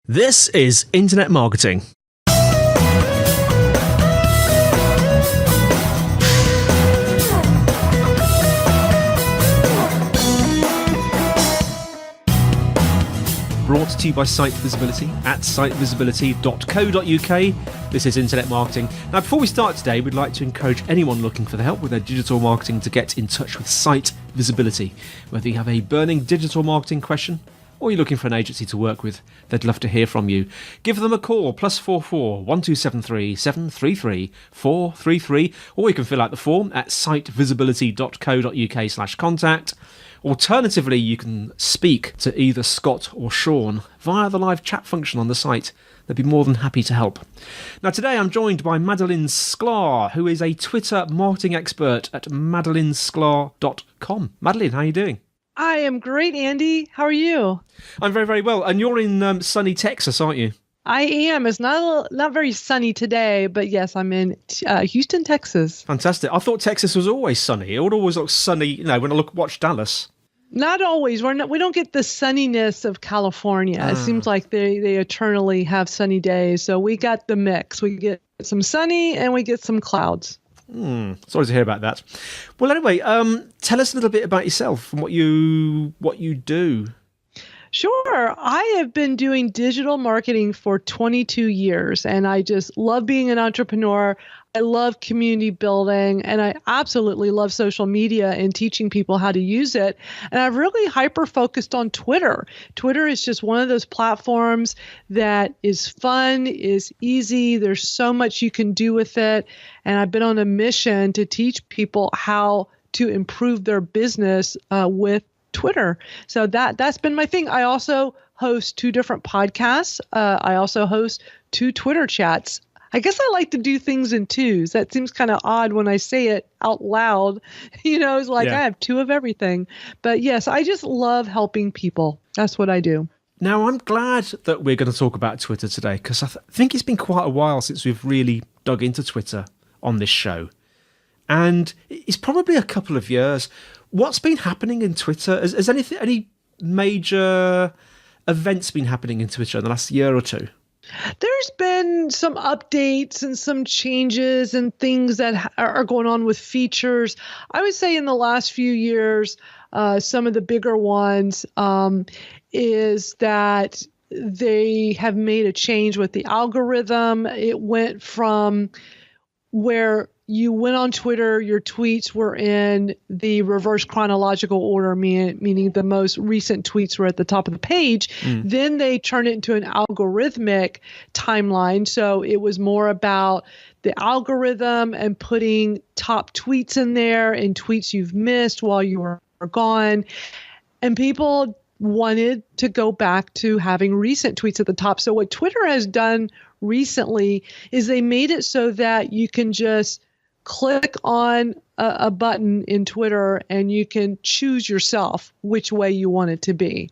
This is Internet Marketing. Brought to you by Site Visibility at sitevisibility.co.uk. This is Internet Marketing. Now, before we start today, we'd like to encourage anyone looking for the help with their digital marketing to get in touch with Site Visibility. Whether you have a burning digital marketing question or you're looking for an agency to work with, they'd love to hear from you. Give them a call, +44 1273 733 433, or you can fill out the form at sitevisibility.co.uk/contact. Alternatively, you can speak to either Scott or Sean via the live chat function on the site. They'd be more than happy to help. Now, today I'm joined by Madalyn Sklar, who is a Twitter marketing expert at madalynsklar.com. Madalyn, how are you doing? I am great, Andy. How are you? I'm very, very well. And you're in sunny Texas, aren't you? I am. It's not very sunny today, but yes, I'm in Houston, Texas. Fantastic. I thought Texas was always sunny. It would always look sunny, when I watch Dallas. Not always. We don't get the sunniness of California. It seems like they eternally have sunny days. So we got the mix. We get some sunny and we get some clouds. Sorry to hear about that. Well, anyway, tell us a little bit about yourself and what you do. Sure. I have been doing digital marketing for 22 years, and I just love being an entrepreneur. I love community building, and I absolutely love social media and teaching people how to use it. And I've really hyper-focused on Twitter. Twitter is just one of those platforms that is fun, is easy. There's so much you can do with it. And I've been on a mission to teach people how to improve their business with Twitter. So that's been my thing. I also host 2 different podcasts. I also host 2 Twitter chats. I guess I like to do things in twos. That seems kind of odd when I say it out loud. It's like I have 2 of everything. But yes, I just love helping people. That's what I do. Now, I'm glad that we're going to talk about Twitter today, because I think it's been quite a while since we've really dug into Twitter on this show. And it's probably a couple of years. What's been happening in Twitter? Has any major events been happening in Twitter in the last year or two? There's been some updates and some changes and things that are going on with features. I would say in the last few years, some of the bigger ones is that they have made a change with the algorithm. It went from where you went on Twitter, your tweets were in the reverse chronological order, meaning the most recent tweets were at the top of the page. Then they turned it into an algorithmic timeline. So it was more about the algorithm and putting top tweets in there and tweets you've missed while you were gone. And people wanted to go back to having recent tweets at the top. So what Twitter has done recently is they made it so that you can just click on a button in Twitter and you can choose yourself which way you want it to be.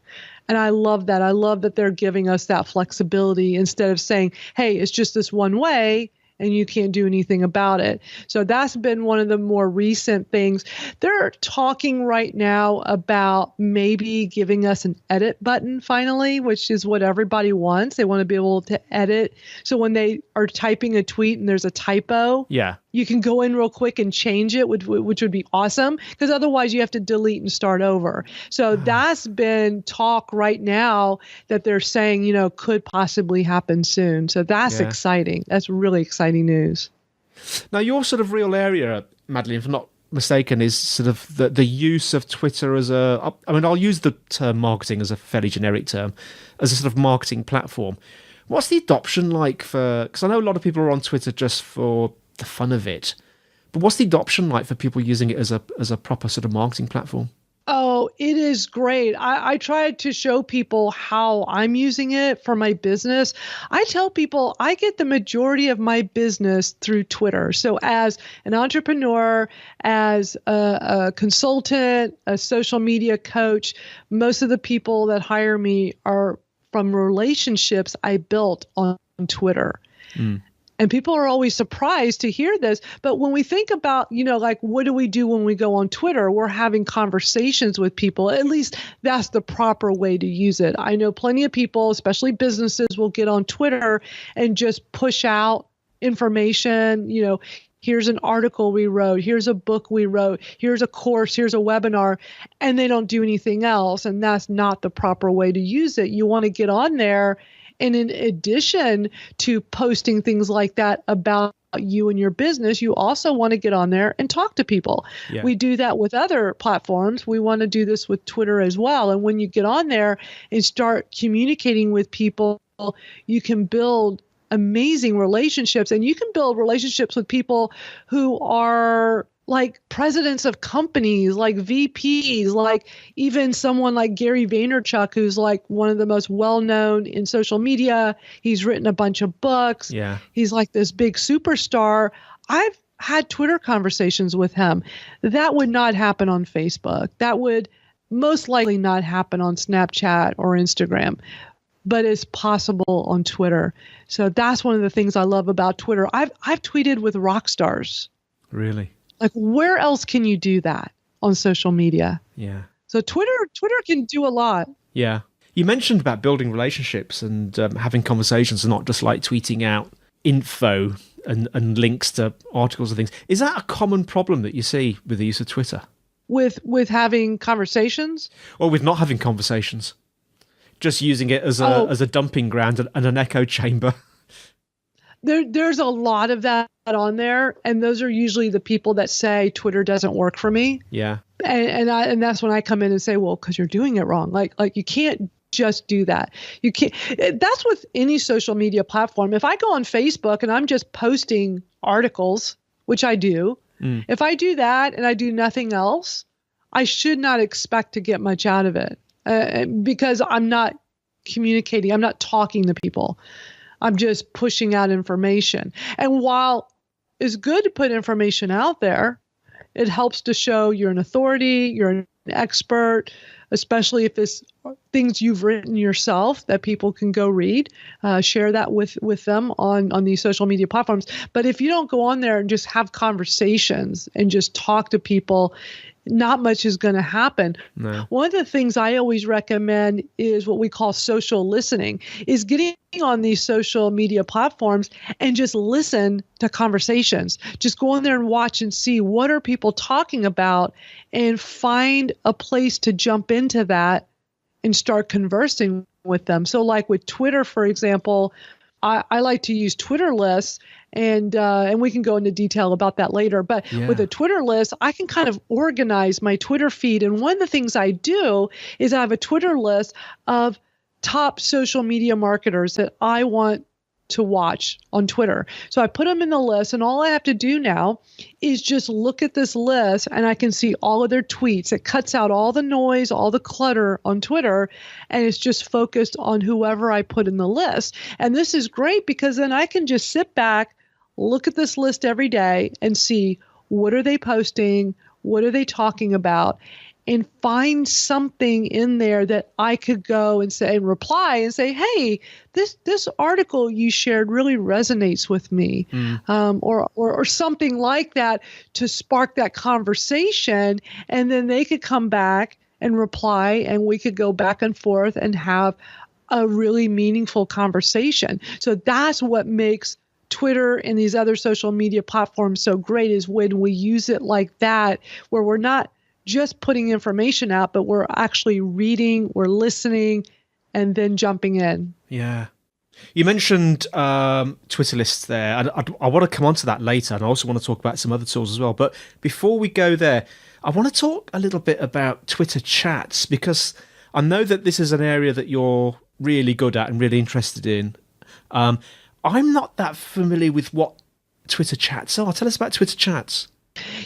And I love that. I love that they're giving us that flexibility instead of saying, hey, it's just this one way and you can't do anything about it. So that's been one of the more recent things. They're talking right now about maybe giving us an edit button finally, which is what everybody wants. They want to be able to edit. So when they are typing a tweet and there's a typo, you can go in real quick and change it, which would be awesome, because otherwise you have to delete and start over. So that's been talk right now that they're saying, could possibly happen soon. So that's exciting. That's really exciting news. Now, your sort of real area, Madalyn, if I'm not mistaken, is sort of the use of Twitter as I'll use the term marketing as a fairly generic term, as a sort of marketing platform. What's the adoption like because I know a lot of people are on Twitter just for the fun of it, but what's the adoption like for people using it as a proper sort of marketing platform? Oh, it is great. I try to show people how I'm using it for my business. I tell people I get the majority of my business through Twitter. So as an entrepreneur, as a consultant, a social media coach, most of the people that hire me are from relationships I built on Twitter. And people are always surprised to hear this. But when we think about, like, what do we do when we go on Twitter? We're having conversations with people. At least that's the proper way to use it. I know plenty of people, especially businesses, will get on Twitter and just push out information. Here's an article we wrote. Here's a book we wrote. Here's a course. Here's a webinar. And they don't do anything else. And that's not the proper way to use it. You want to get on there. And in addition to posting things like that about you and your business, you also want to get on there and talk to people. Yeah. We do that with other platforms. We want to do this with Twitter as well. And when you get on there and start communicating with people, you can build amazing relationships, and you can build relationships with people who are like presidents of companies, like VPs, like even someone like Gary Vaynerchuk, who's like one of the most well-known in social media. He's written a bunch of books. Yeah. He's like this big superstar. I've had Twitter conversations with him. That would not happen on Facebook. That would most likely not happen on Snapchat or Instagram, but it's possible on Twitter. So that's one of the things I love about Twitter. I've tweeted with rock stars. Really? Like, where else can you do that on social media? Yeah. So Twitter can do a lot. Yeah. You mentioned about building relationships and having conversations and not just like tweeting out info and links to articles and things. Is that a common problem that you see with the use of Twitter? With having conversations? Or with not having conversations? Just using it as a dumping ground and an echo chamber? There's a lot of that on there, and those are usually the people that say Twitter doesn't work for me. Yeah. And that's when I come in and say, well, because you're doing it wrong. Like you can't just do that. You can't. That's with any social media platform. If I go on Facebook and I'm just posting articles, which I do, if I do that and I do nothing else, I should not expect to get much out of it because I'm not communicating. I'm not talking to people. I'm just pushing out information. And while it's good to put information out there, it helps to show you're an authority, you're an expert, especially if it's things you've written yourself that people can go read. Share that with them on these social media platforms. But if you don't go on there and just have conversations and just talk to people, not much is going to happen. No. One of the things I always recommend is what we call social listening, is getting on these social media platforms and just listen to conversations. Just go on there and watch and see what are people talking about and find a place to jump into that and start conversing with them. So like with Twitter, for example, I like to use Twitter lists, and we can go into detail about that later. But with a Twitter list, I can kind of organize my Twitter feed. And one of the things I do is I have a Twitter list of top social media marketers that I want to watch on Twitter. So I put them in the list, and all I have to do now is just look at this list, and I can see all of their tweets. It cuts out all the noise, all the clutter on Twitter, and it's just focused on whoever I put in the list. And this is great because then I can just sit back, look at this list every day and see what are they posting, what are they talking about, and find something in there that I could go and say and reply and say, hey, this article you shared really resonates with me, or something like that to spark that conversation. And then they could come back and reply, and we could go back and forth and have a really meaningful conversation. So that's what makes Twitter and these other social media platforms so great, is when we use it like that, where we're not just putting information out, but we're actually reading, we're listening, and then jumping in. Yeah. You mentioned Twitter lists there, and I want to come on to that later, and I also want to talk about some other tools as well. But before we go there, I want to talk a little bit about Twitter chats, because I know that this is an area that you're really good at and really interested in. I'm not that familiar with what Twitter chats are. Tell us about Twitter chats.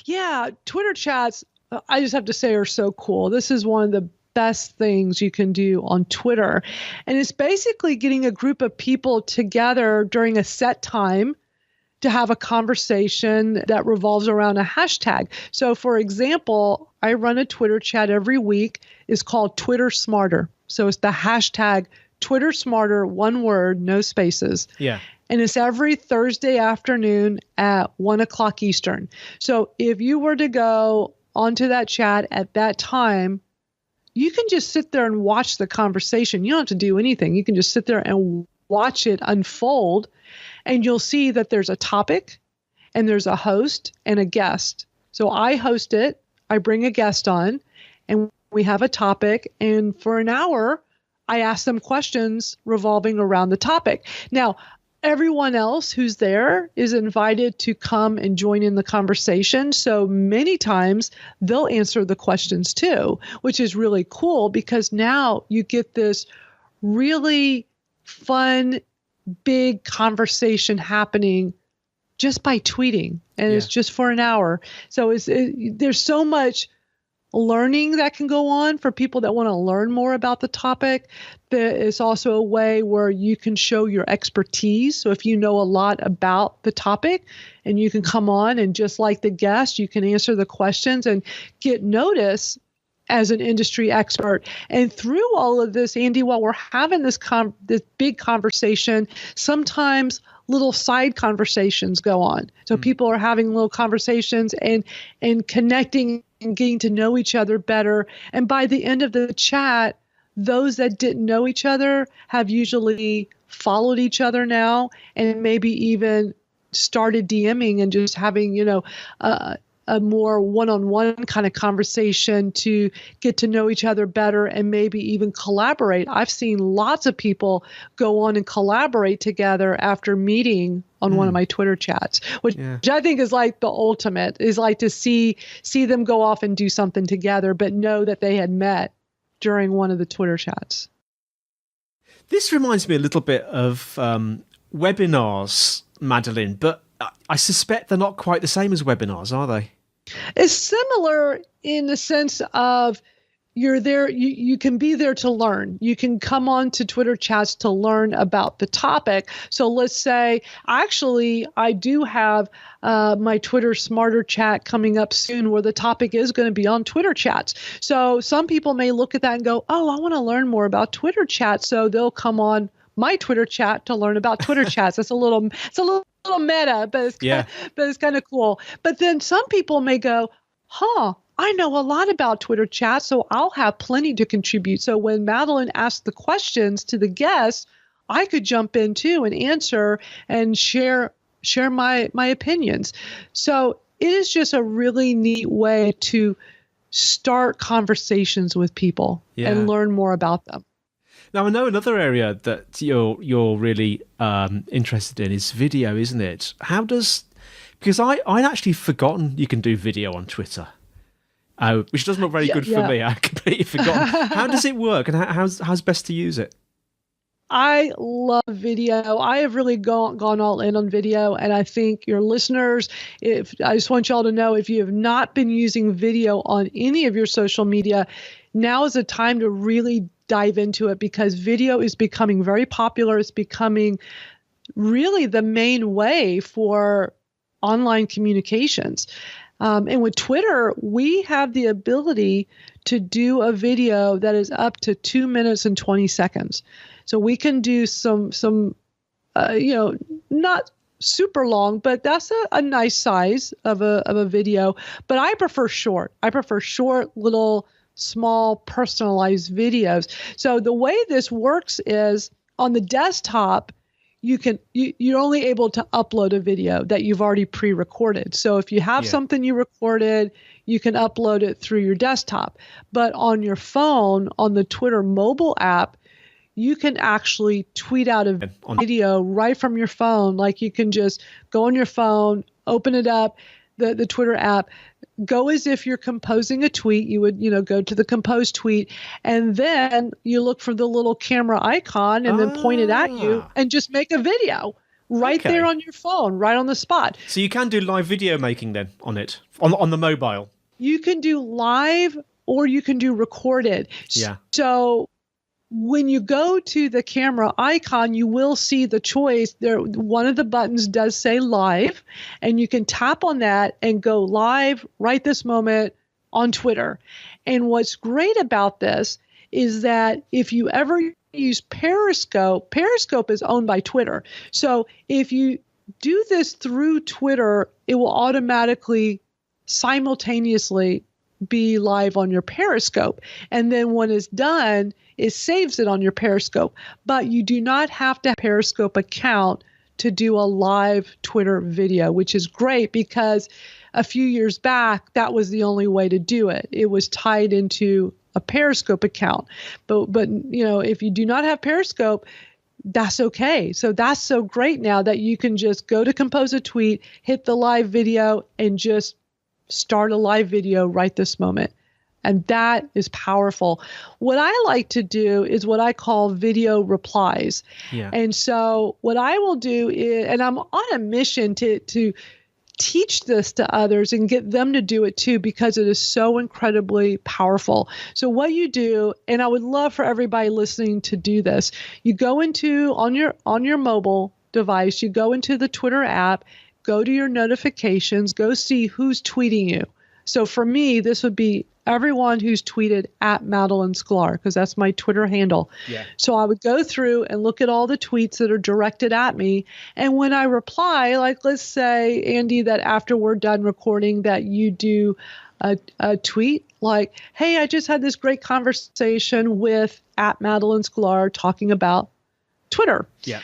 Yeah, Twitter chats, I just have to say, are so cool. This is one of the best things you can do on Twitter. And it's basically getting a group of people together during a set time to have a conversation that revolves around a hashtag. So for example, I run a Twitter chat every week. It's called Twitter Smarter. So it's the hashtag Twitter Smarter, one word, no spaces. Yeah. And it's every Thursday afternoon at 1:00 Eastern. So if you were to go onto that chat at that time, you can just sit there and watch the conversation. You don't have to do anything. You can just sit there and watch it unfold, and you'll see that there's a topic and there's a host and a guest. So I host it, I bring a guest on, and we have a topic, and for an hour, I ask them questions revolving around the topic. Now, everyone else who's there is invited to come and join in the conversation. So many times they'll answer the questions too, which is really cool because now you get this really fun, big conversation happening just by tweeting. And it's just for an hour. So there's so much learning that can go on for people that want to learn more about the topic. There is also a way where you can show your expertise. So if you know a lot about the topic and you can come on and just like the guest, you can answer the questions and get notice as an industry expert. And through all of this, Andy, while we're having this big conversation, sometimes little side conversations go on. So people are having little conversations and connecting and getting to know each other better. And by the end of the chat, those that didn't know each other have usually followed each other now and maybe even started DMing and just having, a more one-on-one kind of conversation to get to know each other better and maybe even collaborate. I've seen lots of people go on and collaborate together after meeting on one of my Twitter chats, which I think is like the ultimate, is like to see them go off and do something together, but know that they had met during one of the Twitter chats. This reminds me a little bit of webinars, Madalyn, but I suspect they're not quite the same as webinars, are they? It's similar in the sense of you're there, you can be there to learn. You can come on to Twitter chats to learn about the topic. So let's say, actually, I do have my Twitter Smarter chat coming up soon where the topic is going to be on Twitter chats. So some people may look at that and go, oh, I want to learn more about Twitter chats. So they'll come on my Twitter chat to learn about Twitter chats. It's a little meta, but it's kind of cool. But then some people may go, I know a lot about Twitter chat, so I'll have plenty to contribute. So when Madalyn asked the questions to the guests, I could jump in too and answer and share my opinions. So it is just a really neat way to start conversations with people and learn more about them. Now, I know another area that you're really interested in is video, isn't it? Because I'd actually forgotten you can do video on Twitter, which doesn't look very good for me. I completely forgotten. How does it work, and how's best to use it? I love video. I have really gone all in on video, and I think your listeners, I just want y'all to know, if you have not been using video on any of your social media, now is the time to really dive into it because video is becoming very popular. It's becoming really the main way for online communications. And with Twitter, we have the ability to do a video that is up to 2 minutes and 20 seconds. So we can do some not super long, but that's a nice size of a video. But I prefer short. I prefer short, little, small, personalized videos. So the way this works is on the desktop, you're only able to upload a video that you've already pre-recorded. So if you have something you recorded, you can upload it through your desktop. But on your phone, on the Twitter mobile app, you can actually tweet out a video right from your phone. Like you can just go on your phone, open it up, the Twitter app, go as if you're composing a tweet. You would, go to the compose tweet, and then you look for the little camera icon and then point it at you and just make a video right there on your phone, right on the spot. So you can do live video making then on it, on the mobile. You can do live or you can do recorded. Yeah. So when you go to the camera icon, you will see the choice there. One of the buttons does say live, and you can tap on that and go live right this moment on Twitter. And what's great about this is that if you ever use Periscope. Periscope is owned by Twitter. So if you do this through Twitter, it will automatically simultaneously be live on your Periscope. And then when it's done, it saves it on your Periscope. But you do not have to have a Periscope account to do a live Twitter video, which is great because a few years back, that was the only way to do it. It was tied into a Periscope account. But if you do not have Periscope, that's okay. So that's so great now that you can just go to compose a tweet, hit the live video, and just start a live video right this moment. And that is powerful. What I like to do is what I call video replies. Yeah. And so what I will do is, and I'm on a mission to teach this to others and get them to do it too, because it is so incredibly powerful. So what you do, and I would love for everybody listening to do this, you go into, on your mobile device, you go into the Twitter app, go to your notifications, go see who's tweeting you. So for me, this would be everyone who's tweeted at Madalyn Sklar, because that's my Twitter handle. Yeah. So I would go through and look at all the tweets that are directed at me. And when I reply, like let's say, Andy, that after we're done recording that you do a tweet like, hey, I just had this great conversation with at Madalyn Sklar talking about Twitter. Yeah.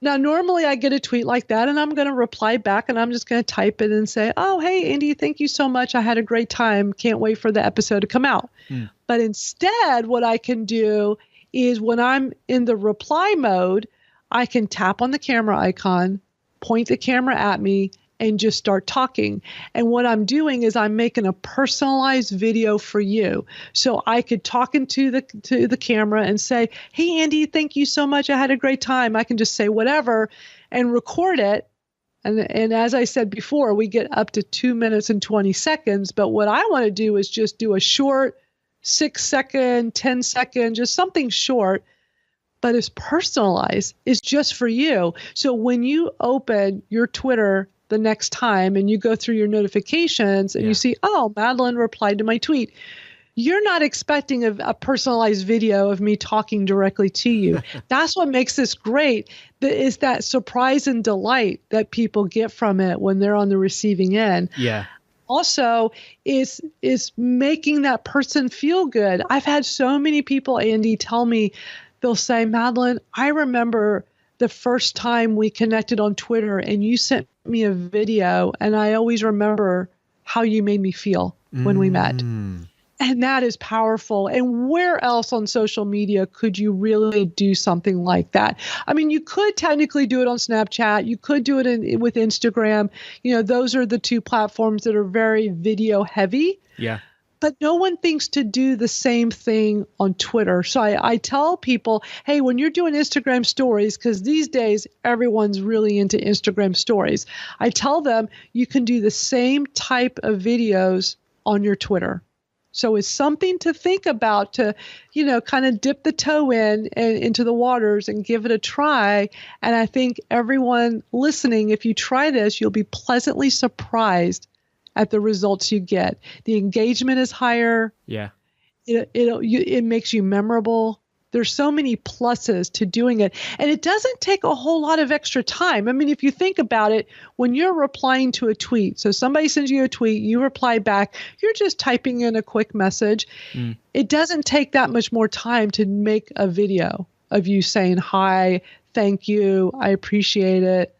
Now, normally I get a tweet like that and I'm going to reply back and I'm just going to type it and say, oh, hey, Andy, thank you so much. I had a great time. Can't wait for the episode to come out. But instead, what I can do is when I'm in the reply mode, I can tap on the camera icon, point the camera at me, and just start talking. And what I'm doing is I'm making a personalized video for you. So I could talk into the camera and say, hey, Andy, thank you so much. I had a great time. I can just say whatever and record it. And as I said before, we get up to 2 minutes and 20 seconds. But what I want to do is just do a short 6-second, 10-second, just something short, but it's personalized. It's just for you. So when you open your Twitter the next time and you go through your notifications and you see, oh, Madalyn replied to my tweet, you're not expecting a personalized video of me talking directly to you. That's what makes this great, is that surprise and delight that people get from it when they're on the receiving end. Yeah. Also, is making that person feel good. I've had so many people, Andy, tell me, they'll say, Madalyn, I remember the first time we connected on Twitter and you sent me a video and I always remember how you made me feel when we met. And that is powerful. And where else on social media could you really do something like that? I mean, you could technically do it on Snapchat. You could do it with Instagram. Those are the two platforms that are very video heavy. Yeah. But no one thinks to do the same thing on Twitter. So I tell people, hey, when you're doing Instagram stories, because these days everyone's really into Instagram stories, I tell them you can do the same type of videos on your Twitter. So it's something to think about to, kind of dip the toe into the waters and give it a try. And I think everyone listening, if you try this, you'll be pleasantly surprised at the results you get. The engagement is higher. Yeah. It makes you memorable. There's so many pluses to doing it. And it doesn't take a whole lot of extra time. I mean, if you think about it, when you're replying to a tweet, so somebody sends you a tweet, you reply back, you're just typing in a quick message. It doesn't take that much more time to make a video of you saying, hi, thank you, I appreciate it.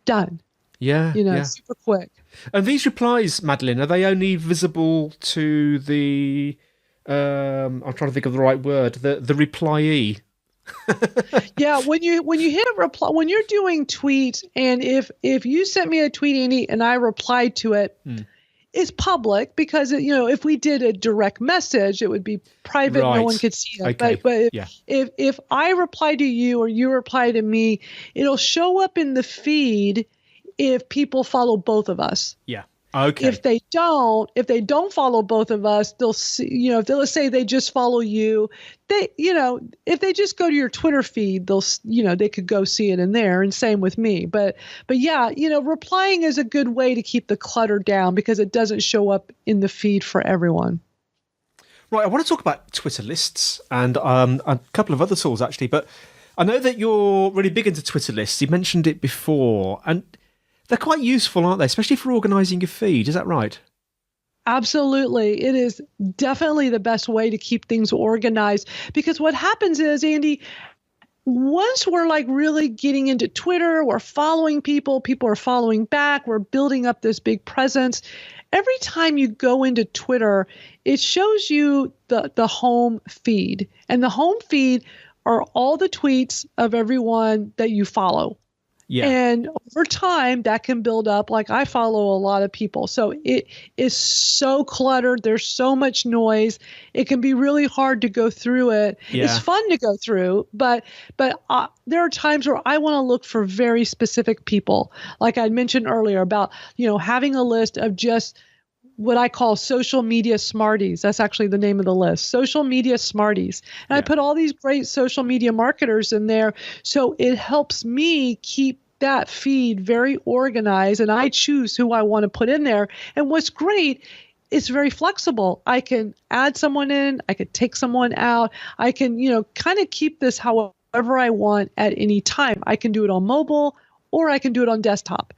Done. Yeah. Super quick. And these replies, Madalyn, are they only visible to the I'm trying to think of the right word, the replyee? Yeah, when you hit a reply, when you're doing tweets, and if you sent me a tweet, Andy, and I replied to it, it's public because if we did a direct message, it would be private, right. No one could see it. Okay. But if I reply to you or you reply to me, it'll show up in the feed if people follow both of us. Yeah. Okay. If they don't follow both of us, they'll see, if let's say they just follow you, if they just go to your Twitter feed, they could go see it in there, and same with me. But yeah, replying is a good way to keep the clutter down because it doesn't show up in the feed for everyone. Right, I want to talk about Twitter lists and a couple of other tools, actually. But I know that you're really big into Twitter lists. You mentioned it before. And they're quite useful, aren't they? Especially for organising your feed. Is that right? Absolutely. It is definitely the best way to keep things organized, because what happens is, Andy, once we're like really getting into Twitter, we're following people are following back, we're building up this big presence. Every time you go into Twitter, it shows you the home feed. And the home feed are all the tweets of everyone that you follow. Yeah. And over time, that can build up. Like, I follow a lot of people. So it is so cluttered. There's so much noise. It can be really hard to go through it. Yeah. It's fun to go through, but there are times where I want to look for very specific people. Like I mentioned earlier about, having a list of just what I call social media smarties. That's actually the name of the list, social media smarties. And I put all these great social media marketers in there. So it helps me keep that feed very organized, and I choose who I want to put in there. And what's great, it's very flexible. I can add someone in, I could take someone out. I can, kind of keep this however I want at any time. I can do it on mobile or I can do it on desktop.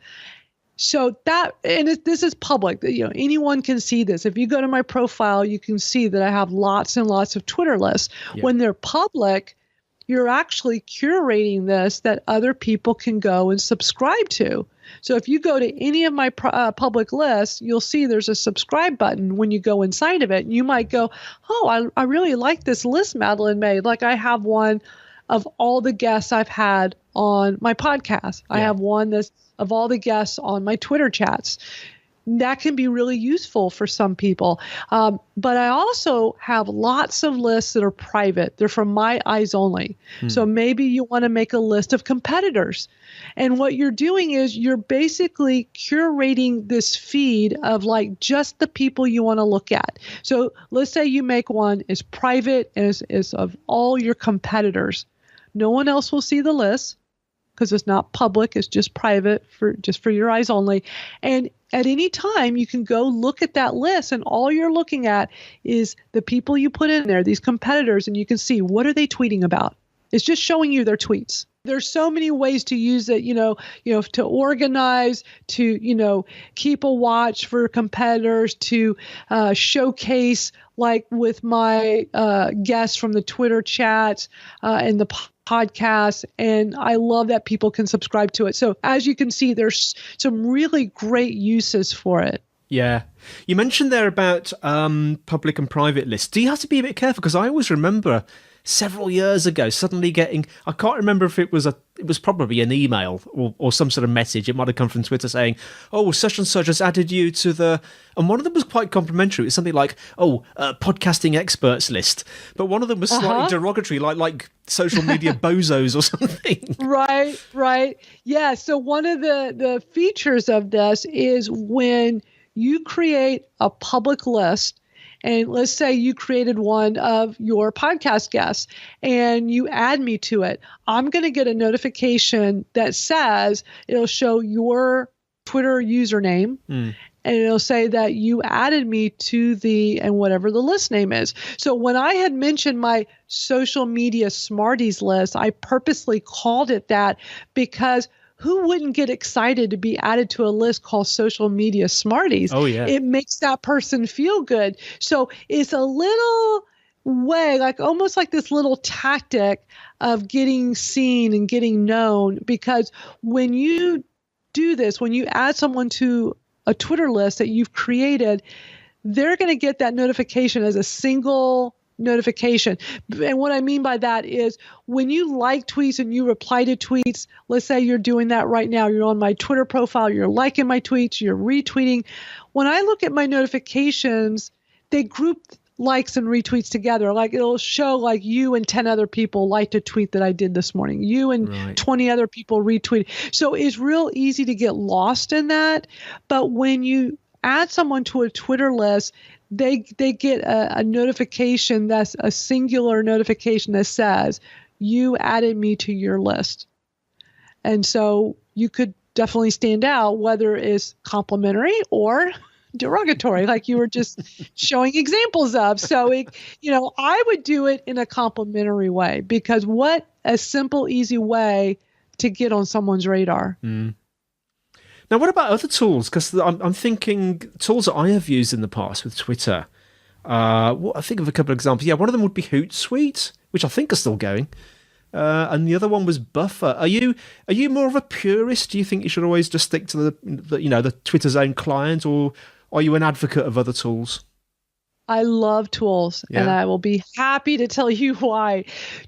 So this is public. Anyone can see this. If you go to my profile, you can see that I have lots and lots of Twitter lists. Yeah. When they're public, you're actually curating this that other people can go and subscribe to. So if you go to any of my public lists, you'll see there's a subscribe button when you go inside of it. You might go, oh, I really like this list Madalyn made. Like, I have one of all the guests I've had on my podcast. Yeah. I have one that's of all the guests on my Twitter chats. That can be really useful for some people. But I also have lots of lists that are private. They're from my eyes only. So maybe you want to make a list of competitors. And what you're doing is you're basically curating this feed of like just the people you want to look at. So let's say you make one is private and is of all your competitors. No one else will see the list because it's not public. It's just private for your eyes only. And at any time, you can go look at that list, and all you're looking at is the people you put in there, these competitors, and you can see what are they tweeting about. It's just showing you their tweets. There's so many ways to use it, to organize, to, keep a watch for competitors, to showcase, like with my guests from the Twitter chats and the podcast. And I love that people can subscribe to it. So as you can see, there's some really great uses for it. Yeah. You mentioned there about public and private lists. Do you have to be a bit careful? Because I always remember several years ago suddenly getting, I can't remember if it was probably an email or some sort of message. It might have come from Twitter saying, oh, such and such has added you to the, and one of them was quite complimentary. It was something like, podcasting experts list. But one of them was slightly derogatory, like social media bozos or something. Right. Yeah. So one of the features of this is when you create a public list, and let's say you created one of your podcast guests and you add me to it, I'm going to get a notification that says it'll show your Twitter username and it'll say that you added me to and whatever the list name is. So when I had mentioned my social media smarties list, I purposely called it that because who wouldn't get excited to be added to a list called social media smarties? Oh, yeah. It makes that person feel good. So it's a little way, like almost like this little tactic of getting seen and getting known, because when you do this, when you add someone to a Twitter list that you've created, they're going to get that notification as a single notification. And what I mean by that is when you like tweets and you reply to tweets, let's say you're doing that right now, you're on my Twitter profile, you're liking my tweets, you're retweeting. When I look at my notifications, they group likes and retweets together. Like it'll show like you and 10 other people liked a tweet that I did this morning. You and 20 other people retweeted. So it's real easy to get lost in that. But when you add someone to a Twitter list, they get a notification that's a singular notification that says, you added me to your list. And so you could definitely stand out, whether it's complimentary or derogatory, like you were just showing examples of. So, I would do it in a complimentary way, because what a simple, easy way to get on someone's radar. Mm. Now, what about other tools? Because I'm thinking tools that I have used in the past with Twitter. I think of a couple of examples. Yeah, one of them would be Hootsuite, which I think are still going. And the other one was Buffer. Are you more of a purist? Do you think you should always just stick to the Twitter's own client, or are you an advocate of other tools? I love tools, and I will be happy to tell you why.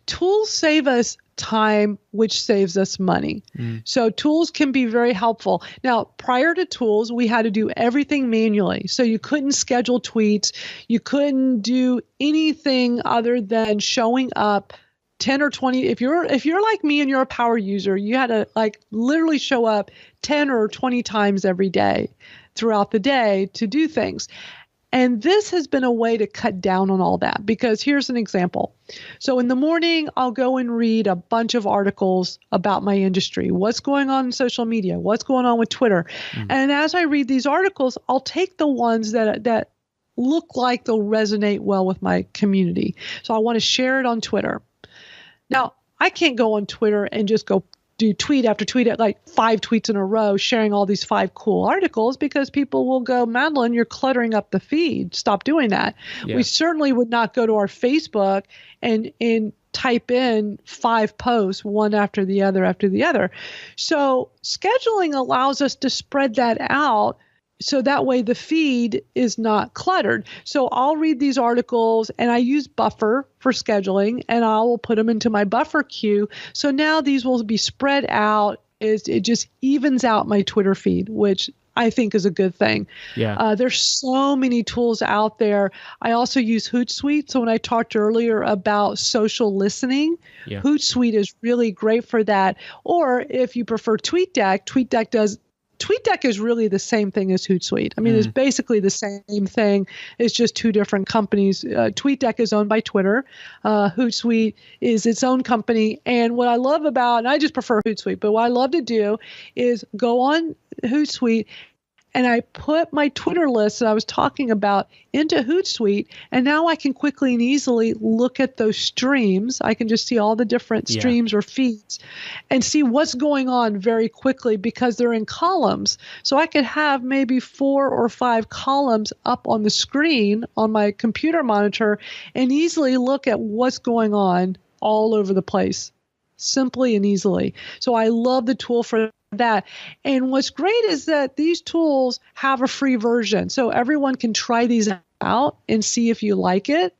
Tools save us time, which saves us money. So tools can be very helpful. Now, prior to tools, we had to do everything manually. So you couldn't schedule tweets. You couldn't do anything other than showing up 10 or 20. If you're like me and you're a power user, you had to literally show up 10 or 20 times every day throughout the day to do things. And this has been a way to cut down on all that, because here's an example. So in the morning, I'll go and read a bunch of articles about my industry, what's going on in social media, what's going on with Twitter. And as I read these articles, I'll take the ones that look like they'll resonate well with my community. So I want to share it on Twitter. Now, I can't go on Twitter and just go do tweet after tweet at 5 tweets in a row, sharing all these 5 cool articles, because people will go, Madalyn, you're cluttering up the feed. Stop doing that. Yeah. We certainly would not go to our Facebook and type in 5 posts, one after the other. So scheduling allows us to spread that out, so that way the feed is not cluttered. So I'll read these articles, and I use Buffer for scheduling, and I will put them into my Buffer queue. So now these will be spread out. It just evens out my Twitter feed, which I think is a good thing. Yeah. There's so many tools out there. I also use Hootsuite. So when I talked earlier about social listening, Hootsuite is really great for that. Or if you prefer TweetDeck, TweetDeck is really the same thing as Hootsuite. I mean, it's basically the same thing. It's just 2 different companies. TweetDeck is owned by Twitter. Hootsuite is its own company. And what I love about, and I just prefer Hootsuite, but what I love to do is go on Hootsuite, and I put my Twitter list that I was talking about into Hootsuite, and now I can quickly and easily look at those streams. I can just see all the different streams or feeds and see what's going on very quickly, because they're in columns. So I could have maybe 4 or 5 columns up on the screen on my computer monitor and easily look at what's going on all over the place, simply and easily. So I love the tool for that. And what's great is that these tools have a free version, so everyone can try these out and see if you like it.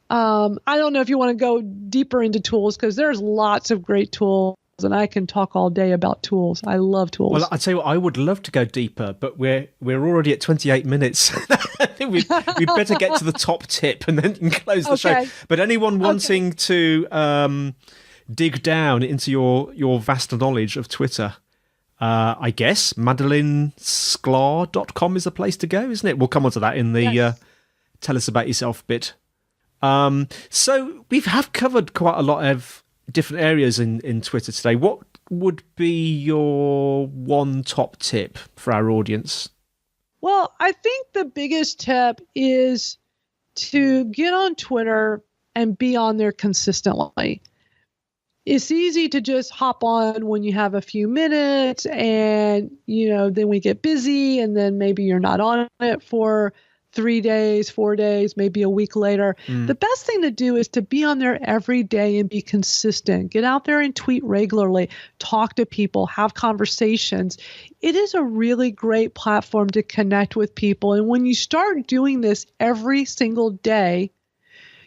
I don't know if you want to go deeper into tools, because there's lots of great tools, and I can talk all day about tools. I love tools. Well, I'd say I would love to go deeper, but we're already at 28 minutes. I think we'd better get to the top tip and then close the show. But anyone wanting to dig down into your vast knowledge of Twitter, I guess MadalynSklar.com is the place to go, isn't it? We'll come on to that in the tell us about yourself bit. So we have covered quite a lot of different areas in Twitter today. What would be your one top tip for our audience? Well, I think the biggest tip is to get on Twitter and be on there consistently. It's easy to just hop on when you have a few minutes, and, then we get busy, and then maybe you're not on it for 3 days, 4 days, maybe a week later. The best thing to do is to be on there every day and be consistent. Get out there and tweet regularly, talk to people, have conversations. It is a really great platform to connect with people. And when you start doing this every single day,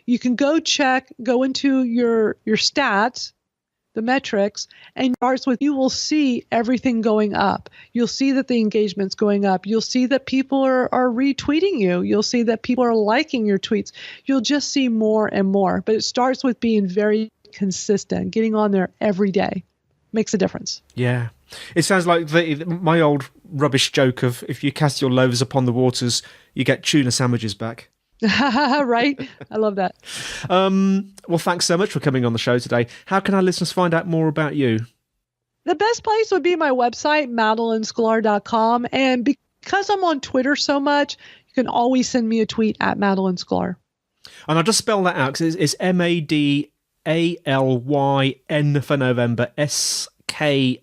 you can go into your stats, the metrics, and starts with, you will see everything going up. You'll see that the engagement's going up. You'll see that people are retweeting you. You'll see that people are liking your tweets. You'll just see more and more. But it starts with being very consistent, getting on there every day. Makes a difference. Yeah. It sounds like my old rubbish joke of, if you cast your loaves upon the waters, you get tuna sandwiches back. Right? I love that. Well, thanks so much for coming on the show today. How can our listeners find out more about you? The best place would be my website, MadalynSklar.com. And because I'm on Twitter so much, you can always send me a tweet at Madalyn Sklar. And I'll just spell that out because it's Madalyn for November, Sklar,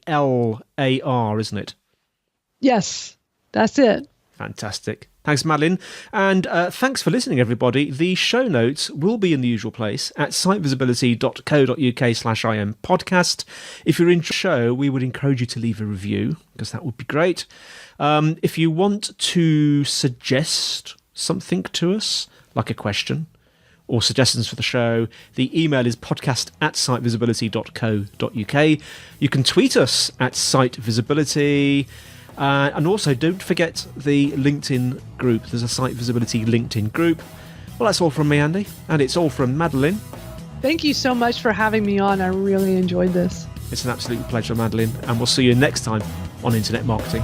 isn't it? Yes, that's it. Fantastic. Thanks, Madalyn. And thanks for listening, everybody. The show notes will be in the usual place at sitevisibility.co.uk/IM podcast. If you're in the show, we would encourage you to leave a review because that would be great. If you want to suggest something to us, like a question or suggestions for the show, the email is podcast@sitevisibility.co.uk. You can tweet us at sitevisibility. And also, don't forget the LinkedIn group. There's a Site Visibility LinkedIn group. Well, that's all from me, Andy. And it's all from Madalyn. Thank you so much for having me on. I really enjoyed this. It's an absolute pleasure, Madalyn. And we'll see you next time on Internet Marketing.